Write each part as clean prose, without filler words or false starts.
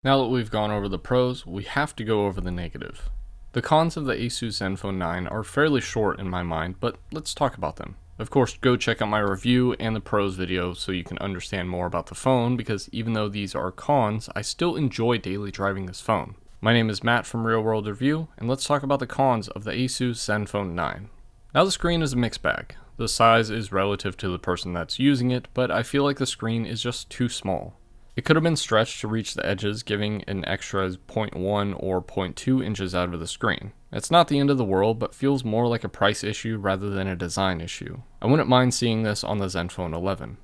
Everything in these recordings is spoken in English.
Now that we've gone over the pros, we have to go over the negative. The cons of the Asus Zenfone 9 are fairly short in my mind, but let's talk about them. Of course, go check out my review and the pros video so you can understand more about the phone, because even though these are cons, I still enjoy daily driving this phone. My name is Matt from Real World Review, and let's talk about the cons of the Asus Zenfone 9. Now the screen is a mixed bag. The size is relative to the person that's using it, but I feel like the screen is just too small. It could have been stretched to reach the edges, giving an extra 0.1 or 0.2 inches out of the screen. It's not the end of the world, but feels more like a price issue rather than a design issue. I wouldn't mind seeing this on the Zenfone 11.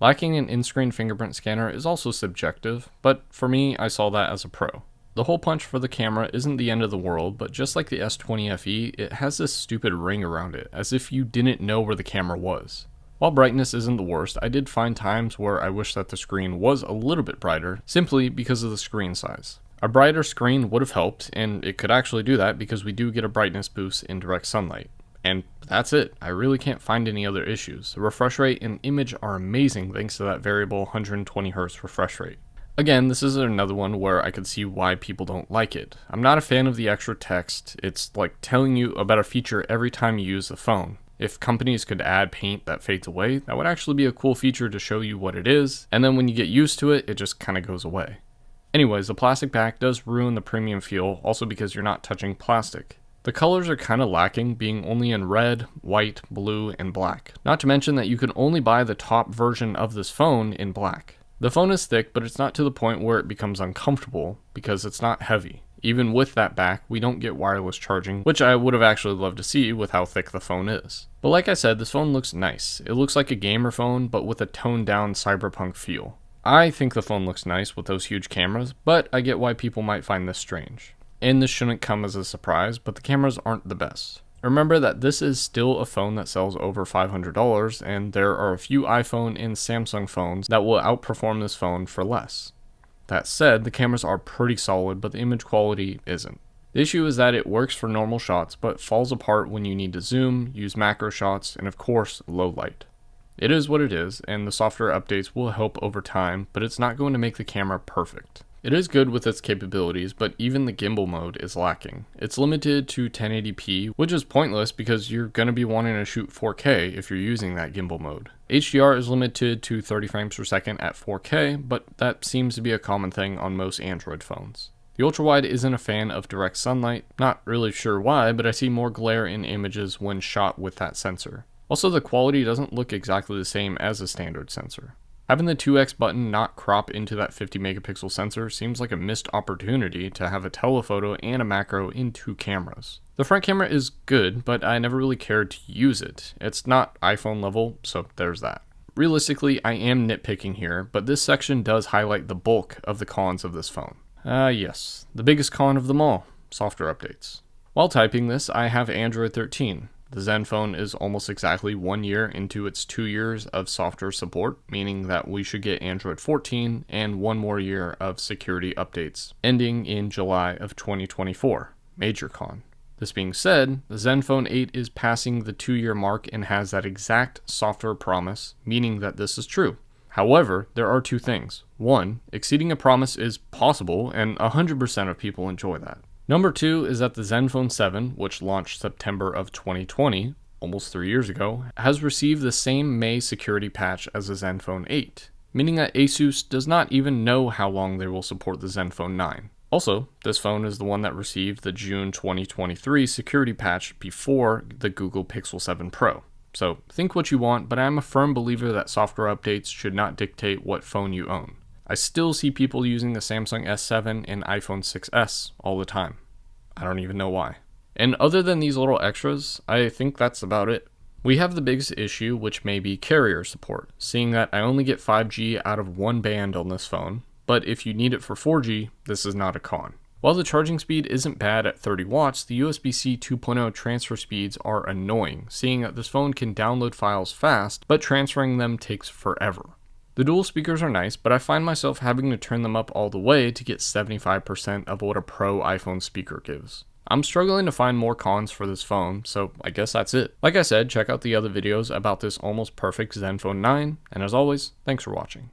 Lacking an in-screen fingerprint scanner is also subjective, but for me, I saw that as a pro. The hole punch for the camera isn't the end of the world, but just like the S20 FE, it has this stupid ring around it, as if you didn't know where the camera was. While brightness isn't the worst, I did find times where I wish that the screen was a little bit brighter, simply because of the screen size. A brighter screen would have helped, and it could actually do that because we do get a brightness boost in direct sunlight. And that's it. I really can't find any other issues. The refresh rate and image are amazing thanks to that variable 120Hz refresh rate. Again, this is another one where I could see why people don't like it. I'm not a fan of the extra text. It's like telling you about a feature every time you use the phone. If companies could add paint that fades away, that would actually be a cool feature to show you what it is, and then when you get used to it, it just kind of goes away. Anyways, the plastic back does ruin the premium feel, also because you're not touching plastic. The colors are kind of lacking, being only in red, white, blue, and black. Not to mention that you can only buy the top version of this phone in black. The phone is thick, but it's not to the point where it becomes uncomfortable, because it's not heavy. Even with that back, we don't get wireless charging, which I would have actually loved to see with how thick the phone is. But like I said, this phone looks nice. It looks like a gamer phone, but with a toned down cyberpunk feel. I think the phone looks nice with those huge cameras, but I get why people might find this strange. And this shouldn't come as a surprise, but the cameras aren't the best. Remember that this is still a phone that sells over $500, and there are a few iPhone and Samsung phones that will outperform this phone for less. That said, the cameras are pretty solid, but the image quality isn't. The issue is that it works for normal shots, but falls apart when you need to zoom, use macro shots, and of course, low light. It is what it is, and the software updates will help over time, but it's not going to make the camera perfect. It is good with its capabilities, but even the gimbal mode is lacking. It's limited to 1080p, which is pointless because you're going to be wanting to shoot 4K if you're using that gimbal mode. HDR is limited to 30 frames per second at 4K, but that seems to be a common thing on most Android phones. The ultrawide isn't a fan of direct sunlight, not really sure why, but I see more glare in images when shot with that sensor. Also, the quality doesn't look exactly the same as a standard sensor. Having the 2x button not crop into that 50 megapixel sensor seems like a missed opportunity to have a telephoto and a macro in two cameras. The front camera is good, but I never really cared to use it. It's not iPhone level, so there's that. Realistically, I am nitpicking here, but this section does highlight the bulk of the cons of this phone. Yes, the biggest con of them all, software updates. While typing this, I have Android 13. The Zenfone is almost exactly 1 year into its 2 years of software support, meaning that we should get Android 14 and 1 more year of security updates, ending in July of 2024. Major con. This being said, the Zenfone 8 is passing the 2-year mark and has that exact software promise, meaning that this is true. However, there are two things. One, exceeding a promise is possible, and 100% of people enjoy that. Number two is that the Zenfone 7, which launched September of 2020, almost 3 years ago, has received the same May security patch as the Zenfone 8, meaning that Asus does not even know how long they will support the Zenfone 9. Also, this phone is the one that received the June 2023 security patch before the Google Pixel 7 Pro. So think what you want, but I'm a firm believer that software updates should not dictate what phone you own. I still see people using the Samsung S7 and iPhone 6s all the time. I don't even know why. And other than these little extras, I think that's about it. We have the biggest issue, which may be carrier support, seeing that I only get 5G out of one band on this phone, but if you need it for 4G, this is not a con. While the charging speed isn't bad at 30 watts, the USB-C 2.0 transfer speeds are annoying, seeing that this phone can download files fast, but transferring them takes forever. The dual speakers are nice, but I find myself having to turn them up all the way to get 75% of what a pro iPhone speaker gives. I'm struggling to find more cons for this phone, so I guess that's it. Like I said, check out the other videos about this almost perfect Zenfone 9, and as always, thanks for watching.